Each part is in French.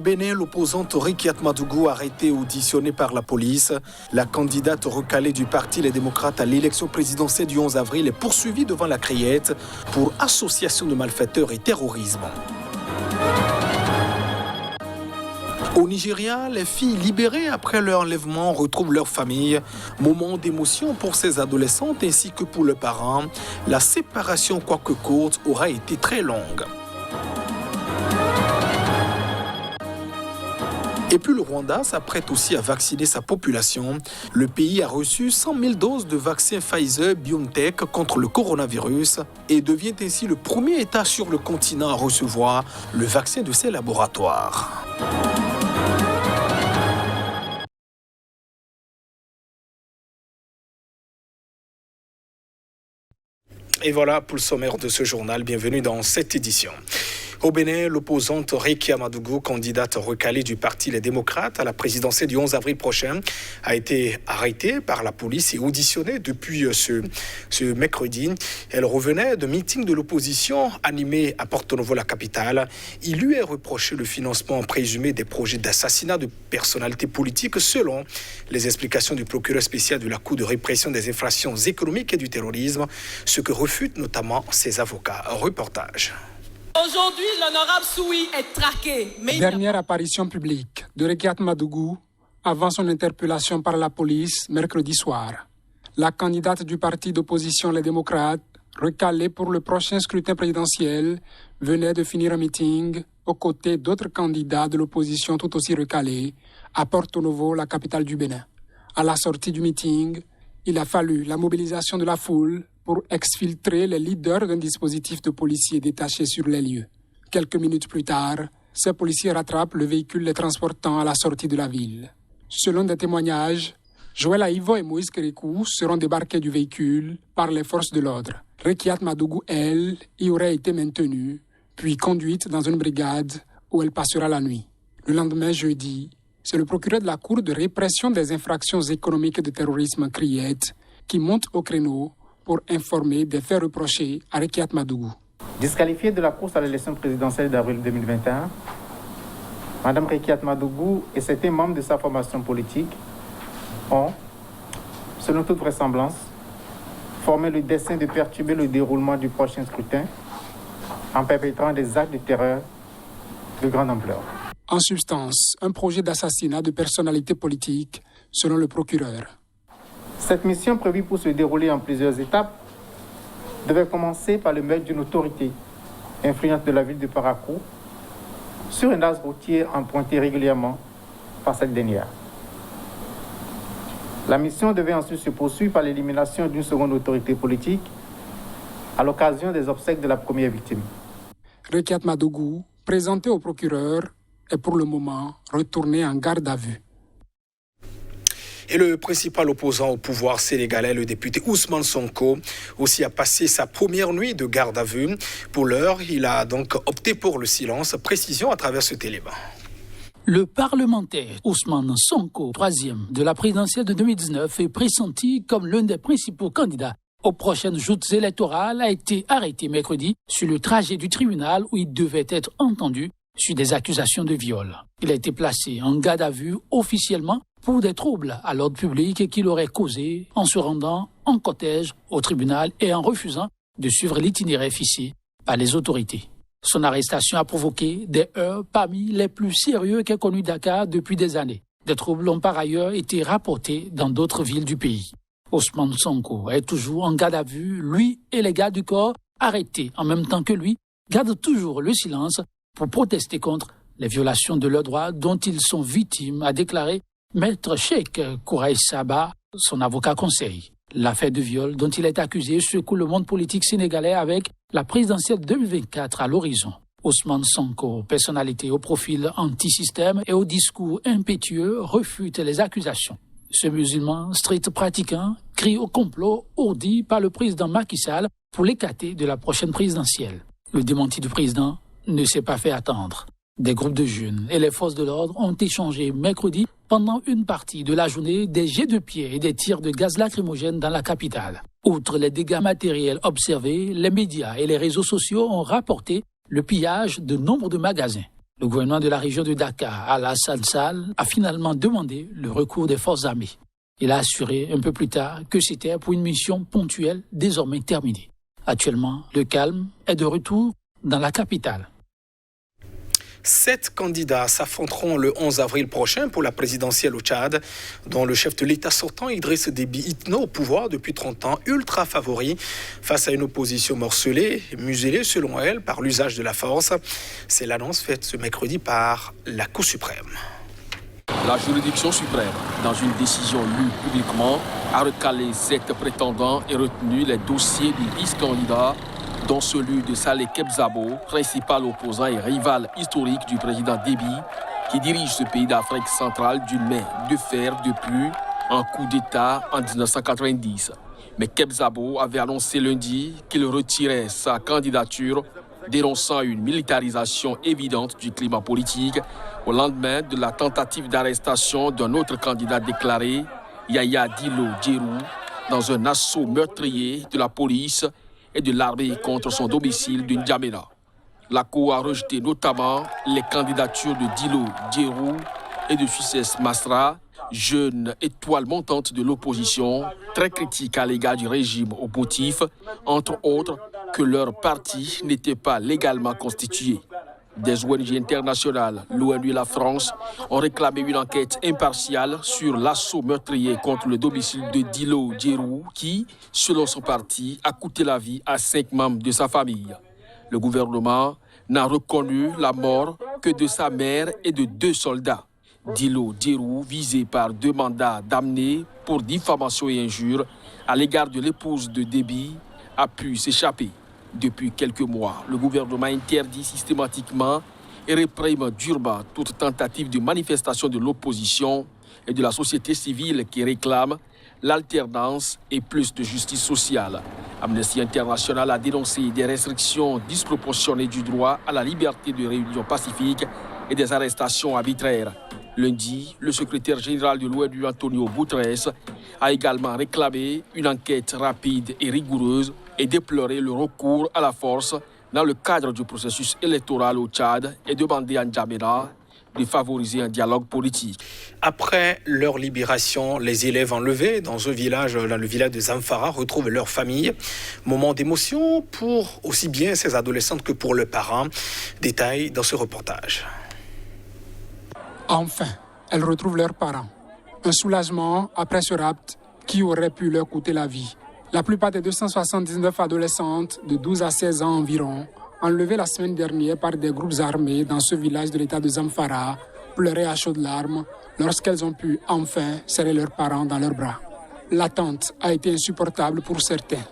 Bénin, l'opposante Rikiat Madougou, arrêtée et auditionnée par la police. La candidate recalée du Parti Les Démocrates à l'élection présidentielle du 11 avril est poursuivie devant la Criette pour association de malfaiteurs et terrorisme. Au Nigeria, les filles libérées après leur enlèvement retrouvent leur famille. Moment d'émotion pour ces adolescentes ainsi que pour leurs parents. La séparation, quoique courte, aura été très longue. Et puis le Rwanda s'apprête aussi à vacciner sa population. Le pays a reçu 100 000 doses de vaccin Pfizer-BioNTech contre le coronavirus et devient ainsi le premier État sur le continent à recevoir le vaccin de ses laboratoires. Et voilà pour le sommaire de ce journal. Bienvenue dans cette édition. Au Bénin, l'opposante Rikiat Madougou, candidate recalée du Parti Les Démocrates à la présidentielle du 11 avril prochain, a été arrêtée par la police et auditionnée depuis ce mercredi. Elle revenait de meeting de l'opposition animé à Porto Novo, la capitale. Il lui est reproché le financement présumé des projets d'assassinat de personnalités politiques selon les explications du procureur spécial de la Cour de répression des infractions économiques et du terrorisme, ce que refutent notamment ses avocats. Reportage. Aujourd'hui, l'honorable Soui est traqué. Dernière apparition publique de Rikiat Madougou avant son interpellation par la police mercredi soir. La candidate du parti d'opposition Les Démocrates, recalée pour le prochain scrutin présidentiel, venait de finir un meeting aux côtés d'autres candidats de l'opposition tout aussi recalés à Porto Novo, la capitale du Bénin. À la sortie du meeting, il a fallu la mobilisation de la foule pour exfiltrer les leaders d'un dispositif de policiers détachés sur les lieux. Quelques minutes plus tard, ces policiers rattrapent le véhicule les transportant à la sortie de la ville. Selon des témoignages, Joël Aïvo et Moïse Kérékou seront débarqués du véhicule par les forces de l'ordre. Rikiat Madougou, elle, y aurait été maintenue, puis conduite dans une brigade où elle passera la nuit. Le lendemain, jeudi, c'est le procureur de la Cour de répression des infractions économiques et de terrorisme, Criette, qui monte au créneau pour informer des faits reprochés à Rikiat Madougou. Disqualifiée de la course à l'élection présidentielle d'avril 2021, Mme Rikiat Madougou et certains membres de sa formation politique ont, selon toute vraisemblance, formé le dessein de perturber le déroulement du prochain scrutin en perpétrant des actes de terreur de grande ampleur. En substance, un projet d'assassinat de personnalités politiques, selon le procureur. Cette mission, prévue pour se dérouler en plusieurs étapes, devait commencer par le meurtre d'une autorité influente de la ville de Parakou sur un axe routier emprunté régulièrement par cette dernière. La mission devait ensuite se poursuivre par l'élimination d'une seconde autorité politique à l'occasion des obsèques de la première victime. Rikiat Madougou, présenté au procureur, est pour le moment retourné en garde à vue. Et le principal opposant au pouvoir sénégalais, le député Ousmane Sonko, aussi a passé sa première nuit de garde à vue. Pour l'heure, il a donc opté pour le silence. Précision à travers cet élément. Le parlementaire Ousmane Sonko, troisième de la présidentielle de 2019, est pressenti comme l'un des principaux candidats aux prochaines joutes électorales, a été arrêté mercredi sur le trajet du tribunal où il devait être entendu sur des accusations de viol. Il a été placé en garde à vue officiellement pour des troubles à l'ordre public qu'il aurait causé en se rendant en cortège au tribunal et en refusant de suivre l'itinéraire fixé par les autorités. Son arrestation a provoqué des heurts parmi les plus sérieux qu'ait connu Dakar depuis des années. Des troubles ont par ailleurs été rapportés dans d'autres villes du pays. Ousmane Sonko est toujours en garde à vue. Lui et les gardes du corps, arrêtés en même temps que lui, gardent toujours le silence pour protester contre les violations de leurs droits dont ils sont victimes, a déclaré Maître Cheikh Kouraï Saba, son avocat conseil. L'affaire de viol dont il est accusé secoue le monde politique sénégalais avec la présidentielle 2024 à l'horizon. Ousmane Sonko, personnalité au profil anti-système et au discours impétueux, refute les accusations. Ce musulman street pratiquant crie au complot ourdi par le président Macky Sall pour l'écarter de la prochaine présidentielle. Le démenti du président ne s'est pas fait attendre. Des groupes de jeunes et les forces de l'ordre ont échangé mercredi pendant une partie de la journée des jets de pierre et des tirs de gaz lacrymogène dans la capitale. Outre les dégâts matériels observés, les médias et les réseaux sociaux ont rapporté le pillage de nombre de magasins. Le gouvernement de la région de Dakar, Alassane Sall, a finalement demandé le recours des forces armées. Il a assuré un peu plus tard que c'était pour une mission ponctuelle désormais terminée. Actuellement, le calme est de retour dans la capitale. 7 candidats s'affronteront le 11 avril prochain pour la présidentielle au Tchad, dont le chef de l'État sortant, Idriss Déby Itno, au pouvoir depuis 30 ans, ultra favori face à une opposition morcelée, muselée selon elle par l'usage de la force. C'est l'annonce faite ce mercredi par la Cour suprême. La juridiction suprême, dans une décision lue publiquement, a recalé 7 prétendants et retenu les dossiers du vice-candidat, dont celui de Saleh Kebzabo, principal opposant et rival historique du président Déby, qui dirige ce pays d'Afrique centrale d'une main de fer depuis un coup d'État en 1990. Mais Kebzabo avait annoncé lundi qu'il retirait sa candidature, dénonçant une militarisation évidente du climat politique au lendemain de la tentative d'arrestation d'un autre candidat déclaré, Yaya Dillo Djerou, dans un assaut meurtrier de la police et de l'armée contre son domicile de N'Djamena. La Cour a rejeté notamment les candidatures de Dillo Djerou et de Succès Masra, jeune étoile montante de l'opposition, très critique à l'égard du régime au motif, entre autres, que leur parti n'était pas légalement constitué. Des ONG internationales, l'ONU et la France, ont réclamé une enquête impartiale sur l'assaut meurtrier contre le domicile de Dillo Djerou qui, selon son parti, a coûté la vie à 5 membres de sa famille. Le gouvernement n'a reconnu la mort que de sa mère et de 2 soldats. Dillo Djerou, visé par 2 mandats d'amener pour diffamation et injure à l'égard de l'épouse de Déby, a pu s'échapper. Depuis quelques mois, le gouvernement interdit systématiquement et réprime durement toute tentative de manifestation de l'opposition et de la société civile qui réclame l'alternance et plus de justice sociale. Amnesty International a dénoncé des restrictions disproportionnées du droit à la liberté de réunion pacifique et des arrestations arbitraires. Lundi, le secrétaire général de l'ONU, Antonio Guterres, a également réclamé une enquête rapide et rigoureuse et déploré le recours à la force dans le cadre du processus électoral au Tchad et demandé à N'Djamena de favoriser un dialogue politique. Après leur libération, les élèves enlevés dans le village de Zamfara retrouvent leur famille. Moment d'émotion pour aussi bien ces adolescentes que pour leurs parents. Détail dans ce reportage. Enfin, elles retrouvent leurs parents. Un soulagement après ce rapt qui aurait pu leur coûter la vie. La plupart des 279 adolescentes de 12 à 16 ans environ, enlevées la semaine dernière par des groupes armés dans ce village de l'état de Zamfara, pleuraient à chaudes larmes lorsqu'elles ont pu enfin serrer leurs parents dans leurs bras. L'attente a été insupportable pour certains.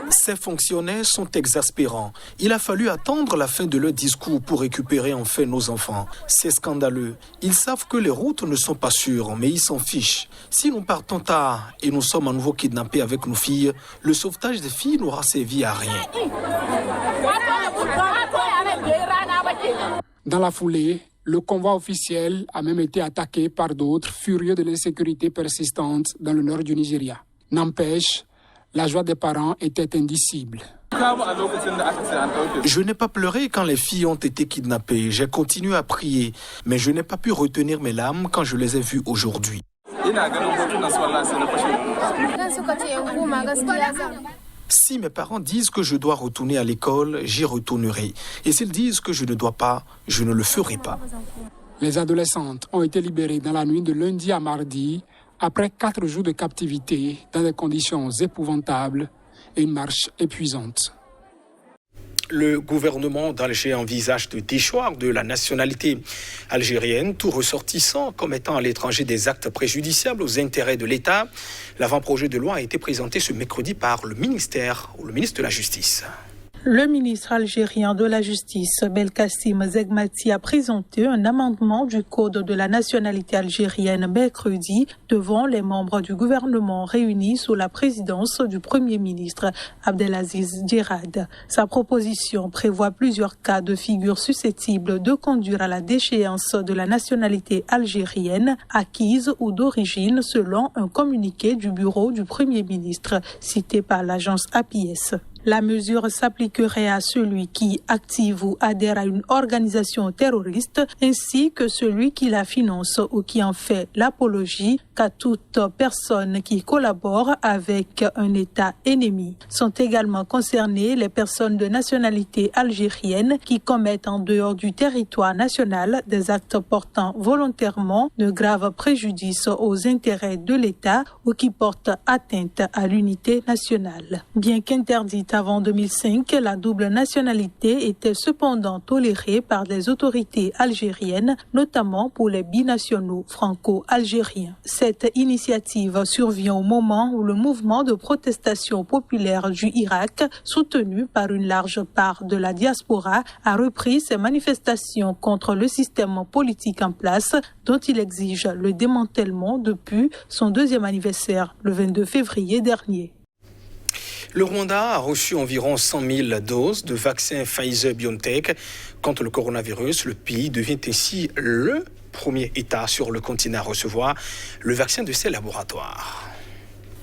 Ces fonctionnaires sont exaspérants. Il a fallu attendre la fin de leur discours pour récupérer enfin nos enfants. C'est scandaleux. Ils savent que les routes ne sont pas sûres, mais ils s'en fichent. Si nous partons tard et nous sommes à nouveau kidnappés avec nos filles, le sauvetage des filles n'aura servi à rien. Dans la foulée, le convoi officiel a même été attaqué par d'autres furieux de l'insécurité persistante dans le nord du Nigeria. N'empêche, la joie des parents était indicible. Je n'ai pas pleuré quand les filles ont été kidnappées. J'ai continué à prier, mais je n'ai pas pu retenir mes larmes quand je les ai vues aujourd'hui. Si mes parents disent que je dois retourner à l'école, j'y retournerai. Et s'ils disent que je ne dois pas, je ne le ferai pas. Les adolescentes ont été libérées dans la nuit de lundi à mardi, après 4 jours de captivité dans des conditions épouvantables et une marche épuisante. Le gouvernement d'Alger envisage de déchoir de la nationalité algérienne tout ressortissant commettant à l'étranger des actes préjudiciables aux intérêts de l'État. L'avant-projet de loi a été présenté ce mercredi par le ministre de la Justice. Le ministre algérien de la Justice, Belkacem Zegmati, a présenté un amendement du Code de la nationalité algérienne mercredi devant les membres du gouvernement réunis sous la présidence du Premier ministre Abdelaziz Djerad. Sa proposition prévoit plusieurs cas de figure susceptibles de conduire à la déchéance de la nationalité algérienne acquise ou d'origine selon un communiqué du bureau du Premier ministre cité par l'agence APS. La mesure s'appliquerait à celui qui active ou adhère à une organisation terroriste, ainsi que celui qui la finance ou qui en fait l'apologie, qu'à toute personne qui collabore avec un État ennemi. Sont également concernées les personnes de nationalité algérienne qui commettent en dehors du territoire national des actes portant volontairement de graves préjudices aux intérêts de l'État ou qui portent atteinte à l'unité nationale. Bien qu'interdite avant 2005, la double nationalité était cependant tolérée par les autorités algériennes, notamment pour les binationaux franco-algériens. Cette initiative survient au moment où le mouvement de protestation populaire du Irak, soutenu par une large part de la diaspora, a repris ses manifestations contre le système politique en place, dont il exige le démantèlement depuis son 2e anniversaire, le 22 février dernier. Le Rwanda a reçu environ 100 000 doses de vaccin Pfizer-BioNTech contre le coronavirus. Le pays devient ainsi le premier État sur le continent à recevoir le vaccin de ces laboratoires.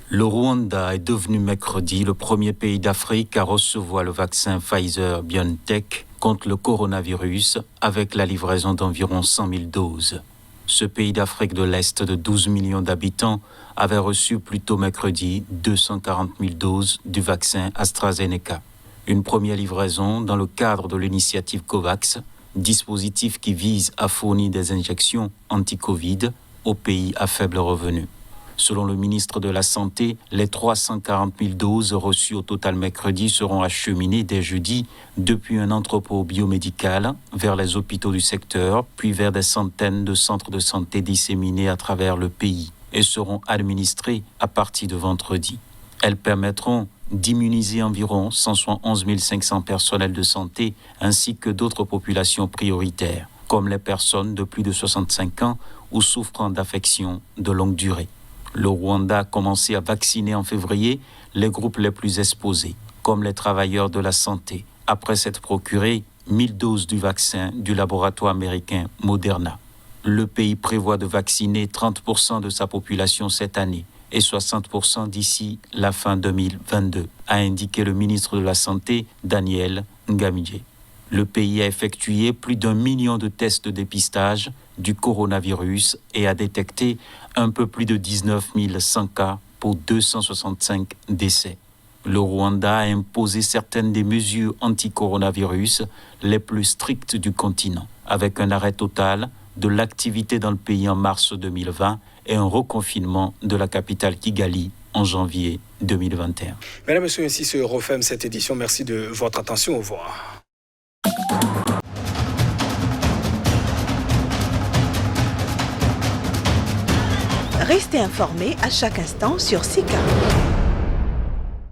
Le Rwanda est devenu mercredi le premier pays d'Afrique à recevoir le vaccin Pfizer-BioNTech contre le coronavirus avec la livraison d'environ 100 000 doses. Ce pays d'Afrique de l'Est de 12 millions d'habitants avait reçu plus tôt mercredi 240 000 doses du vaccin AstraZeneca. Une première livraison dans le cadre de l'initiative COVAX, dispositif qui vise à fournir des injections anti-Covid aux pays à faible revenu. Selon le ministre de la Santé, les 340 000 doses reçues au total mercredi seront acheminées dès jeudi depuis un entrepôt biomédical vers les hôpitaux du secteur, puis vers des centaines de centres de santé disséminés à travers le pays et seront administrées à partir de vendredi. Elles permettront d'immuniser environ 171 500 personnels de santé ainsi que d'autres populations prioritaires, comme les personnes de plus de 65 ans ou souffrant d'affections de longue durée. Le Rwanda a commencé à vacciner en février les groupes les plus exposés, comme les travailleurs de la santé, après s'être procuré 1000 doses du vaccin du laboratoire américain Moderna. Le pays prévoit de vacciner 30% de sa population cette année et 60% d'ici la fin 2022, a indiqué le ministre de la Santé, Daniel Ngamije. Le pays a effectué plus d'1 million de tests de dépistage du coronavirus et a détecté un peu plus de 19 100 cas pour 265 décès. Le Rwanda a imposé certaines des mesures anti-coronavirus les plus strictes du continent, avec un arrêt total de l'activité dans le pays en mars 2020 et un reconfinement de la capitale Kigali en janvier 2021. Mesdames et messieurs, ainsi se referme cette édition. Merci de votre attention. Au revoir. Restez informés à chaque instant sur Sika.